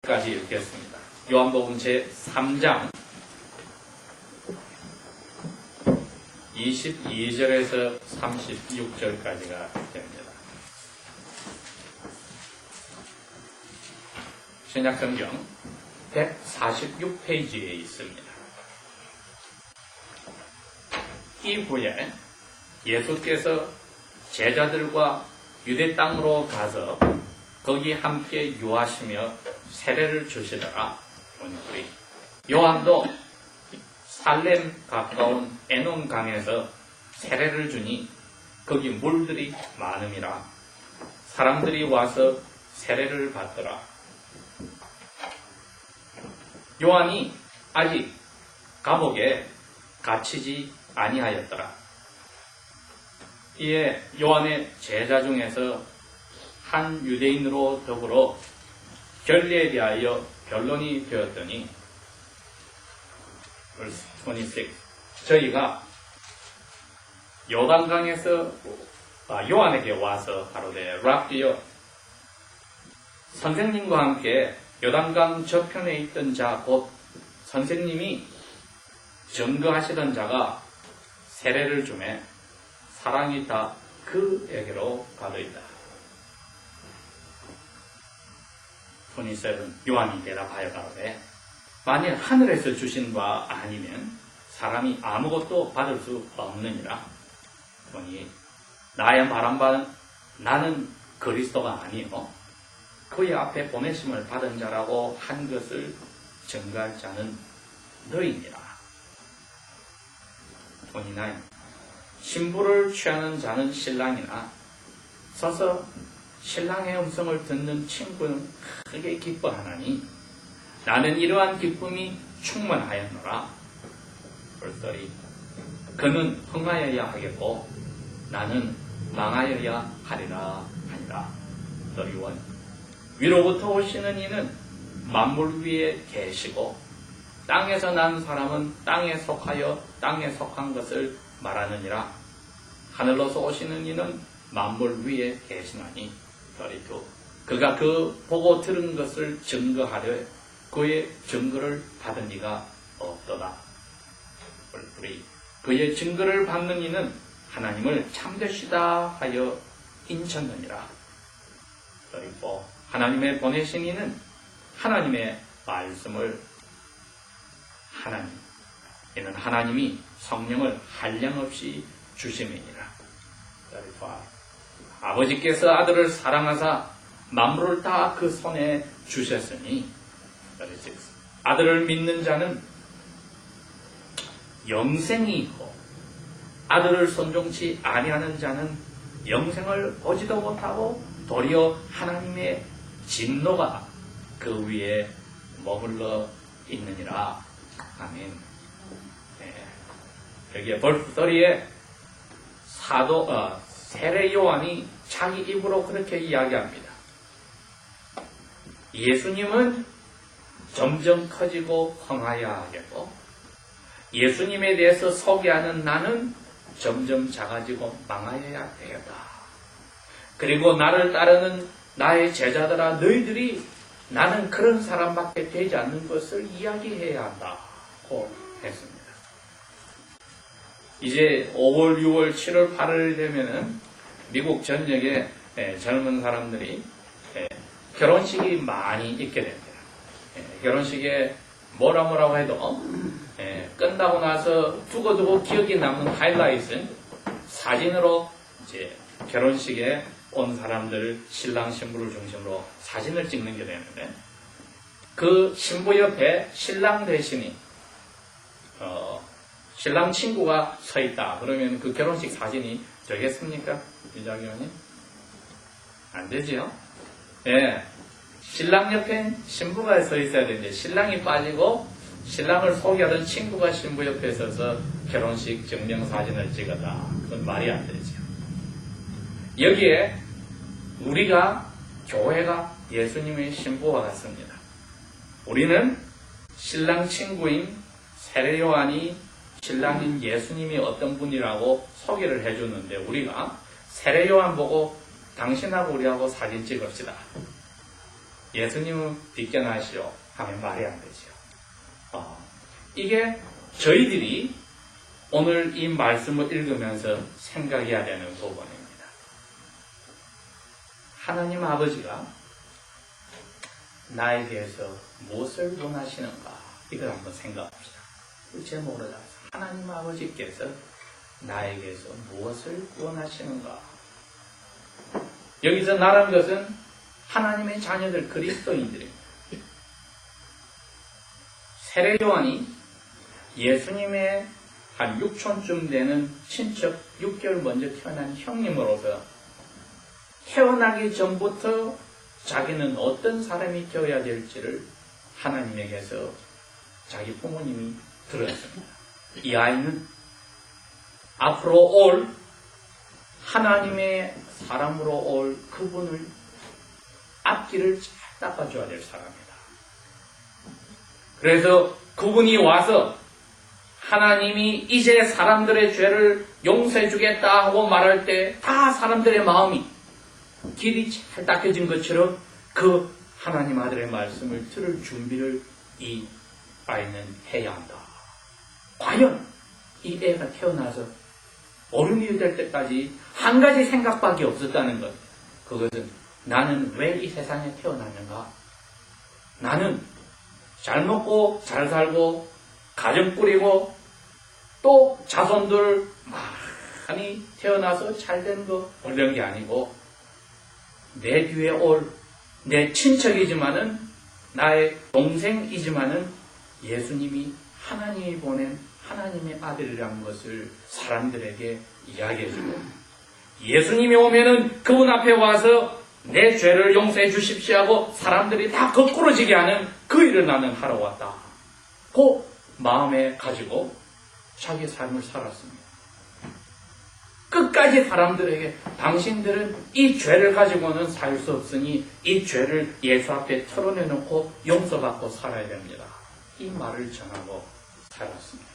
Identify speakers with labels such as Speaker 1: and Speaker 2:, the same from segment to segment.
Speaker 1: 까지 읽겠습니다. 요한복음 제3장 22절에서 36절까지가 됩니다. 신약성경 146페이지에 있습니다. 이후에 예수께서 제자들과 유대 땅으로 가서 거기 함께 유하시며 세례를 주시더라. 보니까 요한도 살렘 가까운 에논 강에서 세례를 주니 거기 물들이 많음이라. 사람들이 와서 세례를 받더라. 요한이 아직 감옥에 갇히지 아니하였더라. 이에 요한의 제자 중에서 한 유대인으로 더불어 결례에 대하여 변론이 되었더니 verse 26 저희가 요단강에서 요한에게 와서 가로되 랍비여 선생님과 함께 요단강 저편에 있던 자 곧 선생님이 증거하시던 자가 세례를 주매 사랑이 다 그에게로 가더이다. 27 요한이 대답하여 가로되 만일 하늘에서 주신 바 아니면 사람이 아무것도 받을 수 없느니라. 보니 나의 말한 바는 나는 그리스도가 아니요 그의 앞에 보내심을 받은 자라고 한 것을 증거할 자는 너희니라. 29 신부를 취하는 자는 신랑이나 서서 신랑의 음성을 듣는 친구는 크게 기뻐하나니 나는 이러한 기쁨이 충만하였노라. 벌써리 그는 흥하여야 하겠고 나는 망하여야 하리라 하니라. 31 위로부터 오시는 이는 만물 위에 계시고 땅에서 난 사람은 땅에 속하여 땅에 속한 것을 말하느니라. 하늘로서 오시는 이는 만물 위에 계시나니 32 그가 그 보고 들은 것을 증거하려 그의 증거를 받은 이가 없도다. 33 그의 증거를 받는 이는 하나님을 참되시다 하여 인쳤느니라. 34 하나님의 보내신 이는 하나님의 말씀을 이는 하나님이 성령을 한량없이 주심이니라. 35 아버지께서 아들을 사랑하사 만물을 다 그 손에 주셨으니 36 아들을 믿는 자는 영생이 있고 아들을 손종치 아니하는 자는 영생을 보지도 못하고 도리어 하나님의 진노가 그 위에 머물러 있느니라. 아멘. 네. 여기에 벌써 30에 세례 요한이 자기 입으로 그렇게 이야기합니다. 예수님은 점점 커지고 흥하여야 하겠고 예수님에 대해서 소개하는 나는 점점 작아지고 망하여야 되겠다. 그리고 나를 따르는 나의 제자들아 너희들이 나는 그런 사람밖에 되지 않는 것을 이야기해야 한다고 했습니다. 이제 5월, 6월, 7월, 8월 되면은 미국 전역에 젊은 사람들이 결혼식이 많이 있게 됩니다. 결혼식에 뭐라고 해도 끝나고 나서 두고두고 기억이 남는 하이라이트는 사진으로 이제 결혼식에 온 사람들 신랑 신부를 중심으로 사진을 찍는 게 되는데 그 신부 옆에 신랑 대신이 신랑 친구가 서 있다. 그러면 그 결혼식 사진이 되겠습니까? 유작 의원님? 안 되지요? 예. 신랑 옆에 신부가 서 있어야 되는데 신랑이 빠지고 신랑을 소개하던 친구가 신부 옆에 서서 결혼식 증명사진을 찍었다. 그건 말이 안 되죠. 여기에 우리가 교회가 예수님의 신부와 같습니다. 우리는 신랑 친구인 세례 요한이 신랑인 예수님이 어떤 분이라고 소개를 해주는데 우리가 세례 요한 보고 당신하고 우리하고 사진 찍읍시다. 예수님은 비껴나시오 하면 말이 안 되죠. 이게 저희들이 오늘 이 말씀을 읽으면서 생각해야 되는 부분입니다. 하나님 아버지가 나에 대해서 무엇을 원하시는가? 이걸 한번 생각합시다. 제목으로 나와서 하나님 아버지께서 나에게서 무엇을 원하시는가? 여기서 나란 것은 하나님의 자녀들 그리스도인들입니다. 세례 요한이 예수님의 한 6촌쯤 되는 친척 6개월 먼저 태어난 형님으로서 태어나기 전부터 자기는 어떤 사람이 되어야 될지를 하나님에게서 자기 부모님이 들었습니다. 이 아이는 앞으로 올 하나님의 사람으로 올 그분을 앞길을 잘 닦아줘야 될 사람이다. 그래서 그분이 와서 하나님이 이제 사람들의 죄를 용서해 주겠다 하고 말할 때 다 사람들의 마음이 길이 잘 닦여진 것처럼 그 하나님 아들의 말씀을 들을 준비를 이 아이는 해야 한다. 과연 이 애가 태어나서 어른이 될 때까지 한 가지 생각밖에 없었다는 것. 그것은 나는 왜 이 세상에 태어났는가? 나는 잘 먹고 잘 살고 가정 꾸리고 또 자손들 많이 태어나서 잘 된 거 그런 게 아니고 내 뒤에 올 내 친척이지만은 나의 동생이지만은 예수님이 하나님이 보낸 하나님의 아들이라는 것을 사람들에게 이야기해주고 예수님이 오면은 그분 앞에 와서 내 죄를 용서해 주십시오 하고 사람들이 다 거꾸러지게 하는 그 일을 나는 하러 왔다. 그 마음에 가지고 자기 삶을 살았습니다. 끝까지 사람들에게 당신들은 이 죄를 가지고는 살 수 없으니 이 죄를 예수 앞에 털어내놓고 용서받고 살아야 됩니다. 이 말을 전하고 살았습니다.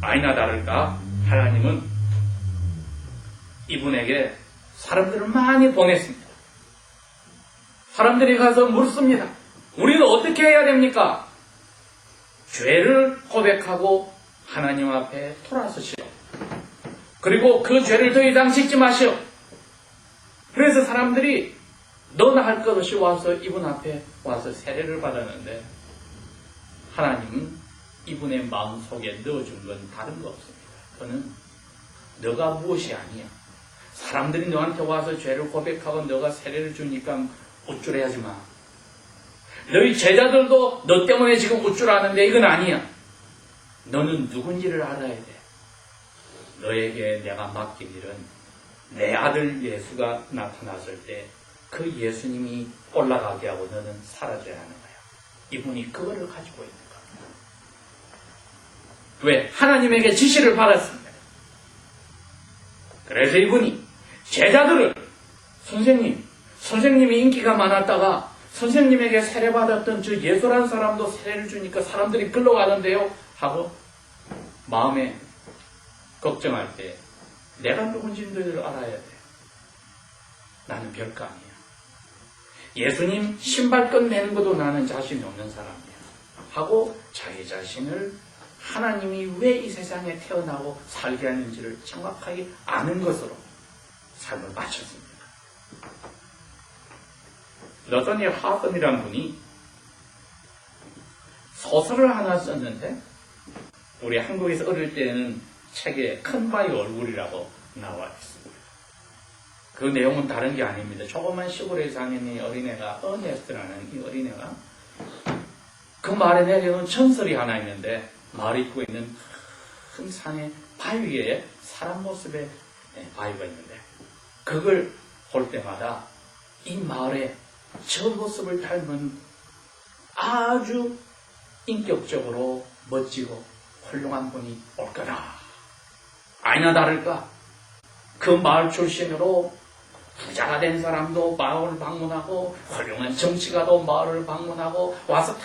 Speaker 1: 아니나 다를까 하나님은 이분에게 사람들을 많이 보냈습니다. 사람들이 가서 묻습니다. 우리는 어떻게 해야 됩니까? 죄를 고백하고 하나님 앞에 돌아서시오. 그리고 그 죄를 더 이상 짓지 마시오. 그래서 사람들이 너나 할 것 없이 와서 이분 앞에 와서 세례를 받았는데 하나님은 이분의 마음속에 넣어준 건 다른 거 없습니다. 그는 너가 무엇이 아니야. 사람들이 너한테 와서 죄를 고백하고 너가 세례를 주니까 우쭐해하지 마. 너희 제자들도 너 때문에 지금 우쭐하는데 이건 아니야. 너는 누군지를 알아야 돼. 너에게 내가 맡긴 일은 내 아들 예수가 나타났을 때 그 예수님이 올라가게 하고 너는 사라져야 하는 거야. 이분이 그거를 가지고 있는 겁니다. 왜? 하나님에게 지시를 받았습니다. 그래서 이분이 제자들을 선생님이 인기가 많았다가 선생님에게 세례받았던 저 예수라는 사람도 세례를 주니까 사람들이 끌려가는데요 하고 마음에 걱정할 때 내가 누군지를 알아야 돼. 나는 별거 아니야. 예수님 신발끈 매는 것도 나는 자신이 없는 사람이야. 하고 자기 자신을 하나님이 왜 이 세상에 태어나고 살게 하는지를 정확하게 아는 것으로 삶을 마쳤습니다. 러더니 하번이라는 분이 소설을 하나 썼는데 우리 한국에서 어릴 때는 책에 큰바위 얼굴이라고 나와 있습니다. 그 내용은 다른 게 아닙니다. 조그만 시골에 사는 이 어린애가 어네스트라는 이 어린애가 그 말에 내려오는 전설이 하나 있는데 말이 있고 있는 큰 산의 바위 위에 사람 모습의 바위가 있는데 그걸 볼 때마다 이 마을에 저 모습을 닮은 아주 인격적으로 멋지고 훌륭한 분이 올 거다. 아니나 다를까 그 마을 출신으로 부자가 된 사람도 마을을 방문하고 훌륭한 정치가도 마을을 방문하고 와서 다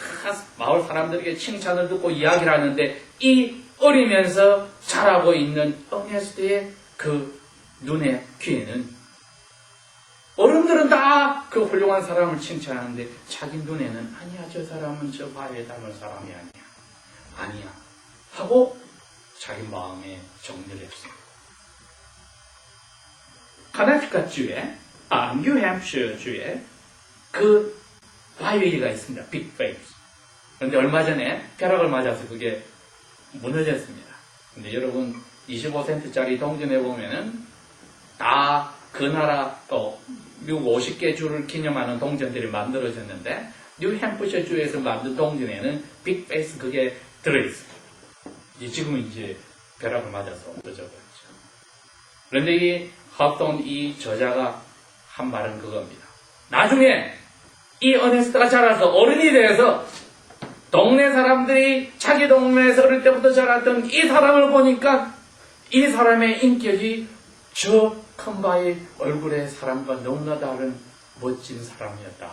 Speaker 1: 마을 사람들에게 칭찬을 듣고 이야기를 하는데 이 어리면서 자라고 있는 어네스트의 그 눈에 귀에는 어른들은 다 그 훌륭한 사람을 칭찬하는데 자기 눈에는 아니야, 저 사람은 저 바위에 닮은 사람이 아니야 하고 자기 마음에 정리를 했습니다. 커네티컷주에 뉴햄프셔주에 그 바위가 있습니다. 빅페이스. 그런데 얼마 전에 벼락을 맞아서 그게 무너졌습니다. 근데 여러분 25센트짜리 동전에 보면은 다 그 나라 또 미국 50개 주를 기념하는 동전들이 만들어졌는데 뉴햄프셔 주에서 만든 동전에는 빅페이스 그게 들어있어요. 지금은 이제 벼락을 맞아서 없어져 버렸죠. 그런데 이 헛돈 이 저자가 한 말은 그겁니다. 나중에 이 어네스트가 자라서 어른이 돼서 동네 사람들이 자기 동네에서 어릴 때부터 자랐던 이 사람을 보니까 이 사람의 인격이 저 큰 바위 얼굴의 사람과 너무나 다른 멋진 사람이었다.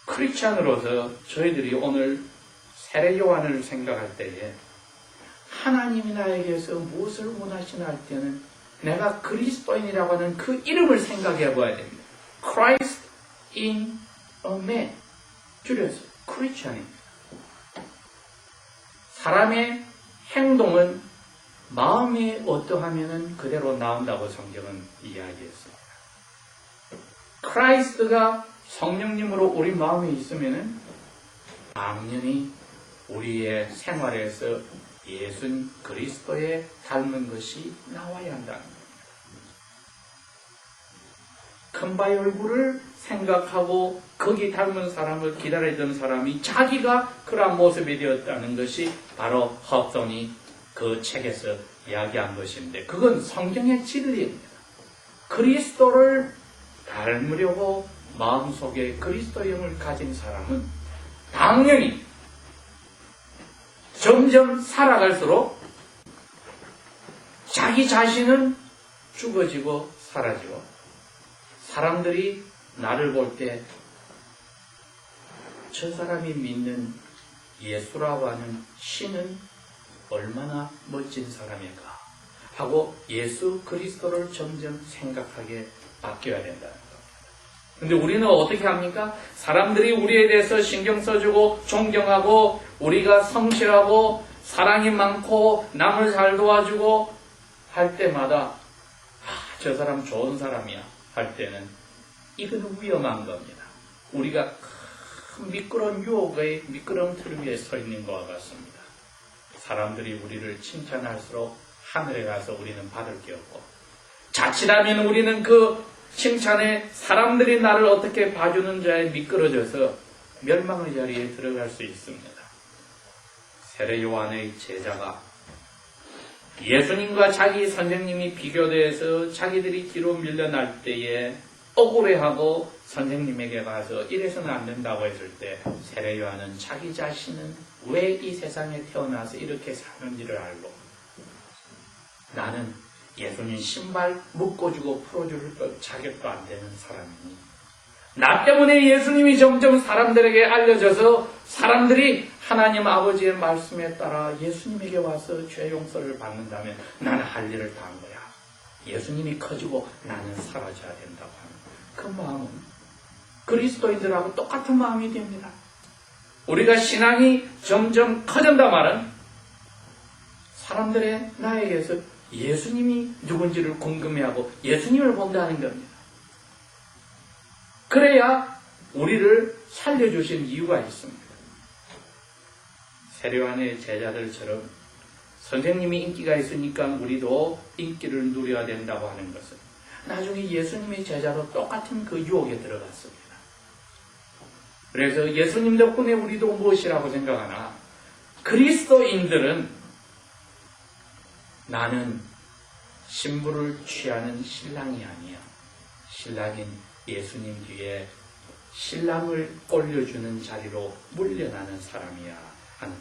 Speaker 1: 크리스찬으로서 저희들이 오늘 세례 요한을 생각할 때에 하나님이 나에게서 무엇을 원하시나 할 때는 내가 그리스도인이라고 하는 그 이름을 생각해 봐야 됩니다. Christ in a man. 줄여서 크리스찬입니다. 사람의 행동은 마음이 어떠하면 그대로 나온다고 성경은 이야기했습니다. 크라이스트가 성령님으로 우리 마음에 있으면 당연히 우리의 생활에서 예수 그리스도에 닮은 것이 나와야 한다는 겁니다. 큰 바위 얼굴을 생각하고 거기 닮은 사람을 기다리던 사람이 자기가 그러한 모습이 되었다는 것이 바로 홉손이 그 책에서 이야기한 것인데 그건 성경의 진리입니다. 그리스도를 닮으려고 마음속에 그리스도형을 가진 사람은 당연히 점점 살아갈수록 자기 자신은 죽어지고 사라지고 사람들이 나를 볼 때 저 사람이 믿는 예수라고 하는 신은 얼마나 멋진 사람일까 하고 예수 그리스도를 점점 생각하게 바뀌어야 된다는 겁니다. 근데 우리는 어떻게 합니까? 사람들이 우리에 대해서 신경 써주고 존경하고 우리가 성실하고 사랑이 많고 남을 잘 도와주고 할 때마다 저 사람 좋은 사람이야 할 때는 이건 위험한 겁니다. 우리가 큰 미끄러운 유혹의 미끄러운 틀 위에 서 있는 것과 같습니다. 사람들이 우리를 칭찬할수록 하늘에 가서 우리는 받을 게 없고 자칫하면 우리는 그 칭찬에 사람들이 나를 어떻게 봐주는 자에 미끄러져서 멸망의 자리에 들어갈 수 있습니다. 세례 요한의 제자가 예수님과 자기 선생님이 비교돼서 자기들이 뒤로 밀려날 때에 억울해하고 선생님에게 가서 이래서는 안 된다고 했을 때 세례 요한은 자기 자신은 왜 이 세상에 태어나서 이렇게 사는지를 알고 나는 예수님 신발 묶어주고 풀어줄 자격도 안 되는 사람이니 나 때문에 예수님이 점점 사람들에게 알려져서 사람들이 하나님 아버지의 말씀에 따라 예수님에게 와서 죄 용서를 받는다면 나는 할 일을 다 한 거야. 예수님이 커지고 나는 사라져야 된다고 하는 그 마음은 그리스도인들하고 똑같은 마음이 됩니다. 우리가 신앙이 점점 커진다 말은 사람들의 나에게서 예수님이 누군지를 궁금해하고 예수님을 본다는 겁니다. 그래야 우리를 살려주신 이유가 있습니다. 세례요한의 제자들처럼 선생님이 인기가 있으니까 우리도 인기를 누려야 된다고 하는 것은 나중에 예수님의 제자로 똑같은 그 유혹에 들어갔습니다. 그래서 예수님 덕분에 우리도 무엇이라고 생각하나? 그리스도인들은 나는 신부를 취하는 신랑이 아니야. 신랑인 예수님 뒤에 신랑을 올려주는 자리로 물려나는 사람이야 하는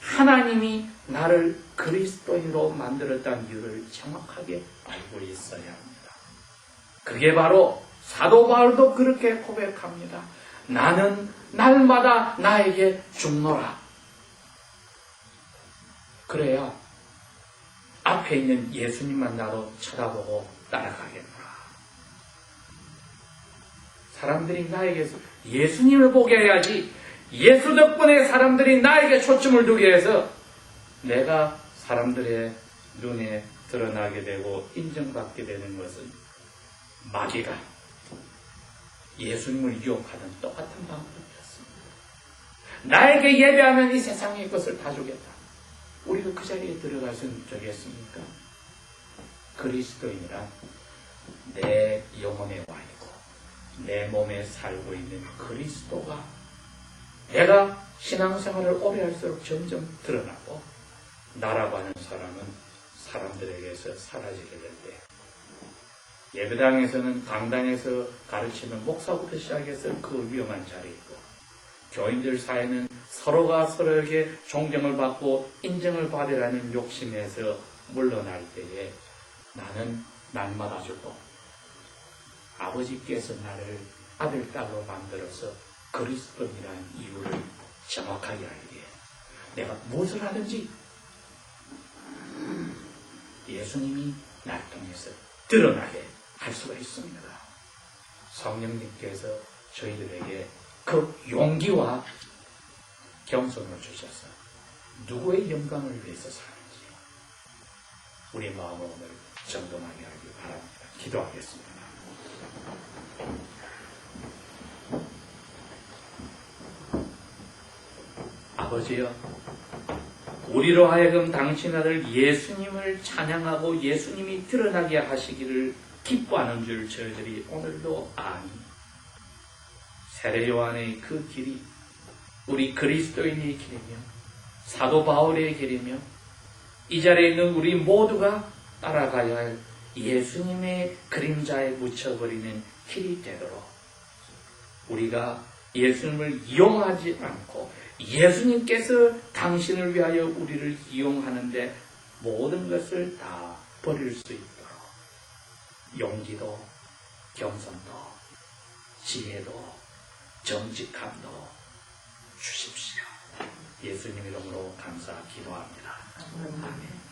Speaker 1: 하나님이 나를 그리스도인으로 만들었다는 이유를 정확하게 알고 있어야 합니다. 그게 바로 사도 바울도 그렇게 고백합니다. 나는 날마다 나에게 죽노라. 그래야 앞에 있는 예수님만 나도 쳐다보고 따라가겠노라. 사람들이 나에게서 예수님을 보게 해야지. 예수 덕분에 사람들이 나에게 초점을 두게 해서 내가 사람들의 눈에 드러나게 되고 인정받게 되는 것은 마귀가 예수님을 유혹하는 똑같은 방법이었습니다. 나에게 예배하면 이 세상의 것을 다 주겠다. 우리가 그 자리에 들어갈 수 있겠습니까? 그리스도인이란 내 영혼에 와 있고 내 몸에 살고 있는 그리스도가 내가 신앙생활을 오래 할수록 점점 드러나고 나라고 하는 사람은 사람들에게서 사라지게 될 때 예배당에서는 강단에서 가르치는 목사부터 시작해서 그 위험한 자리에 있고 교인들 사이에는 서로가 서로에게 존경을 받고 인정을 받으라는 욕심에서 물러날 때에 나는 날마다 주고 아버지께서 나를 아들, 딸로 만들어서 그리스도인이라는 이유를 정확하게 알기에 내가 무엇을 하든지 예수님이 날 통해서 드러나게 할 수가 있습니다. 성령님께서 저희들에게 그 용기와 겸손을 주셔서 누구의 영광을 위해서 사는지 우리 마음을 오늘 점검하게 하길 바랍니다. 기도하겠습니다. 아버지여, 우리로 하여금 당신 아들 예수님을 찬양하고 예수님이 드러나게 하시기를 기뻐하는 줄 저희들이 오늘도 아니, 세례 요한의 그 길이 우리 그리스도인의 길이며 사도 바울의 길이며 이 자리에 있는 우리 모두가 따라가야 할 예수님의 그림자에 묻혀버리는 길이 되도록 우리가 예수님을 이용하지 않고 예수님께서 당신을 위하여 우리를 이용하는데 모든 것을 다 버릴 수 있도록 용기도 겸손도 지혜도 정직함도 주십시오. 예수님 이름으로 감사 기도합니다. 아멘.